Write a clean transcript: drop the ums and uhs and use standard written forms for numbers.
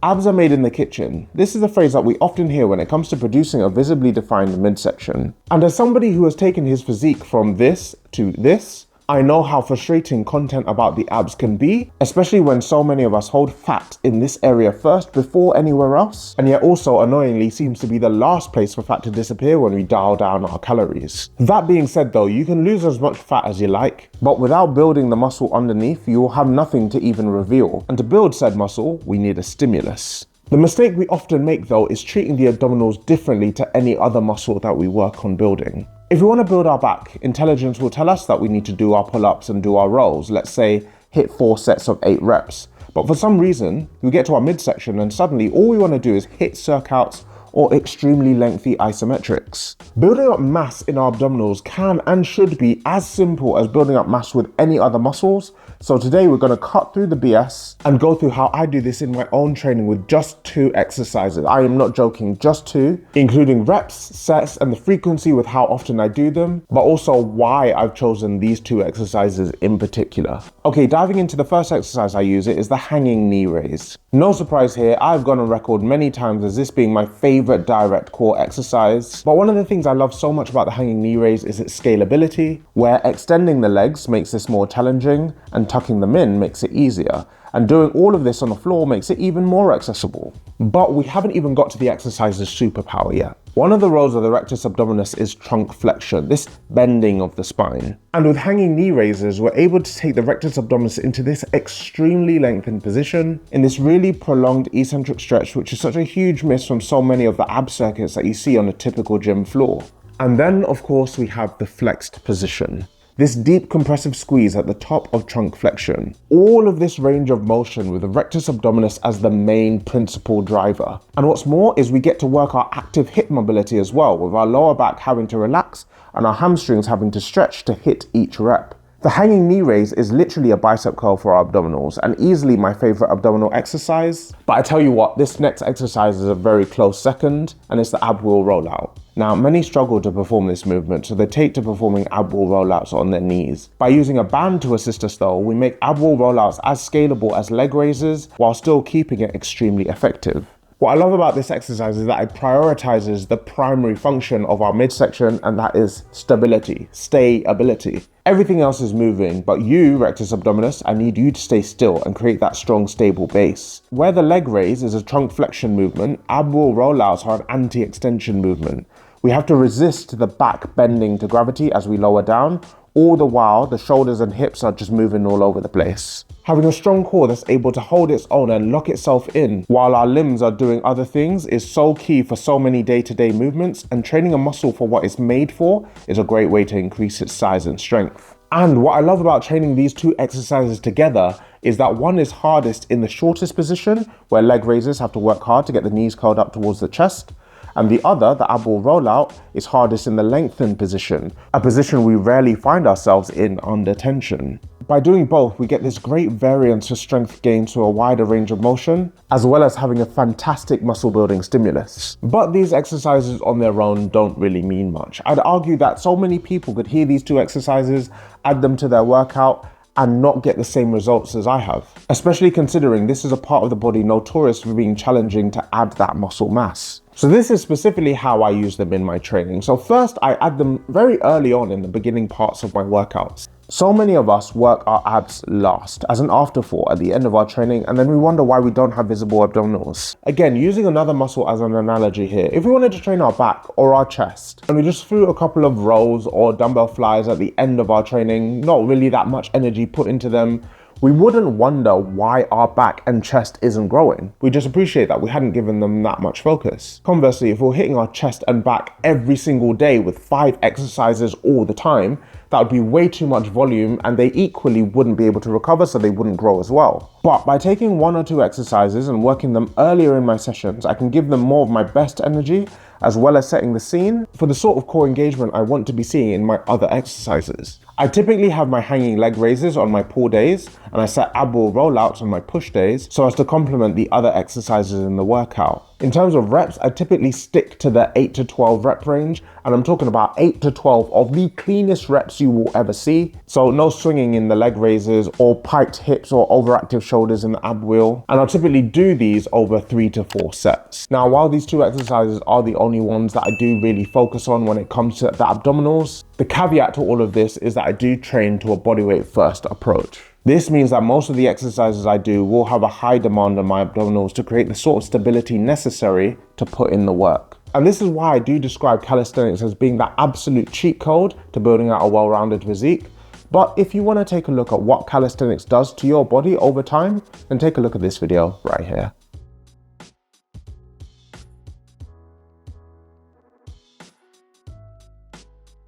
Abs are made in the kitchen. This is a phrase that we often hear when it comes to producing a visibly defined midsection. And as somebody who has taken his physique from this to this, I know how frustrating content about the abs can be, especially when so many of us hold fat in this area first before anywhere else, and yet also annoyingly seems to be the last place for fat to disappear when we dial down our calories. That being said though, you can lose as much fat as you like, but without building the muscle underneath, you will have nothing to even reveal. And to build said muscle, we need a stimulus. The mistake we often make though is treating the abdominals differently to any other muscle that we work on building. If we want to build our back, intelligence will tell us that we need to do our pull-ups and do our rows, let's say hit 4 sets of 8 reps. But for some reason, we get to our midsection and suddenly all we want to do is hit circuits or extremely lengthy isometrics. Building up mass in our abdominals can and should be as simple as building up mass with any other muscles. So today we're going to cut through the BS and go through how I do this in my own training with just 2 exercises. I am not joking, just 2, including reps, sets, and the frequency with how often I do them, but also why I've chosen these 2 exercises in particular. Okay, diving into the first exercise I use it is the hanging knee raise. No surprise here, I've gone on record many times as this being my favorite direct core exercise. But one of the things I love so much about the hanging knee raise is its scalability, where extending the legs makes this more challenging and tucking them in makes it easier. And doing all of this on the floor makes it even more accessible. But we haven't even got to the exercise's superpower yet. One of the roles of the rectus abdominis is trunk flexion, this bending of the spine. And with hanging knee raises, we're able to take the rectus abdominis into this extremely lengthened position in this really prolonged eccentric stretch, which is such a huge miss from so many of the ab circuits that you see on a typical gym floor. And then, of course, we have the flexed position. This deep compressive squeeze at the top of trunk flexion. All of this range of motion with the rectus abdominis as the main principal driver. And what's more is we get to work our active hip mobility as well, with our lower back having to relax and our hamstrings having to stretch to hit each rep. The hanging knee raise is literally a bicep curl for our abdominals and easily my favorite abdominal exercise. But I tell you what, this next exercise is a very close second, and it's the ab wheel rollout. Now, many struggle to perform this movement, so they take to performing ab wheel rollouts on their knees. By using a band to assist us though, we make ab wheel rollouts as scalable as leg raises while still keeping it extremely effective. What I love about this exercise is that it prioritizes the primary function of our midsection, and that is stability, stayability. Everything else is moving, but you, rectus abdominis, I need you to stay still and create that strong, stable base. Where the leg raise is a trunk flexion movement, ab wheel rollouts are an anti-extension movement. We have to resist the back bending to gravity as we lower down. All the while, the shoulders and hips are just moving all over the place. Having a strong core that's able to hold its own and lock itself in while our limbs are doing other things is so key for so many day-to-day movements, and training a muscle for what it's made for is a great way to increase its size and strength. And what I love about training these 2 exercises together is that one is hardest in the shortest position, where leg raises have to work hard to get the knees curled up towards the chest, and the other, the ab wheel rollout, is hardest in the lengthened position, a position we rarely find ourselves in under tension. By doing both, we get this great variance for strength gain to a wider range of motion, as well as having a fantastic muscle building stimulus. But these exercises on their own don't really mean much. I'd argue that so many people could hear these 2 exercises, add them to their workout, and not get the same results as I have. Especially considering this is a part of the body notorious for being challenging to add that muscle mass. So this is specifically how I use them in my training. So first, I add them very early on in the beginning parts of my workouts. So many of us work our abs last, as an afterthought at the end of our training, and then we wonder why we don't have visible abdominals. Again, using another muscle as an analogy here, if we wanted to train our back or our chest, and we just threw a couple of rows or dumbbell flies at the end of our training, not really that much energy put into them, we wouldn't wonder why our back and chest isn't growing. We just appreciate that we hadn't given them that much focus. Conversely, if we're hitting our chest and back every single day with 5 exercises all the time, that would be way too much volume, and they equally wouldn't be able to recover, so they wouldn't grow as well. But by taking 1 or 2 exercises and working them earlier in my sessions, I can give them more of my best energy, as well as setting the scene for the sort of core engagement I want to be seeing in my other exercises. I typically have my hanging leg raises on my pull days, and I set ab wheel rollouts on my push days so as to complement the other exercises in the workout. In terms of reps, I typically stick to the 8 to 12 rep range, and I'm talking about 8 to 12 of the cleanest reps you will ever see. So no swinging in the leg raises or piked hips or overactive shoulders in the ab wheel. And I'll typically do these over 3 to 4 sets. Now, while these two exercises are the only ones that I do really focus on when it comes to the abdominals, the caveat to all of this is that I do train to a bodyweight first approach. This means that most of the exercises I do will have a high demand on my abdominals to create the sort of stability necessary to put in the work. And this is why I do describe calisthenics as being that absolute cheat code to building out a well-rounded physique. But if you want to take a look at what calisthenics does to your body over time, then take a look at this video right here.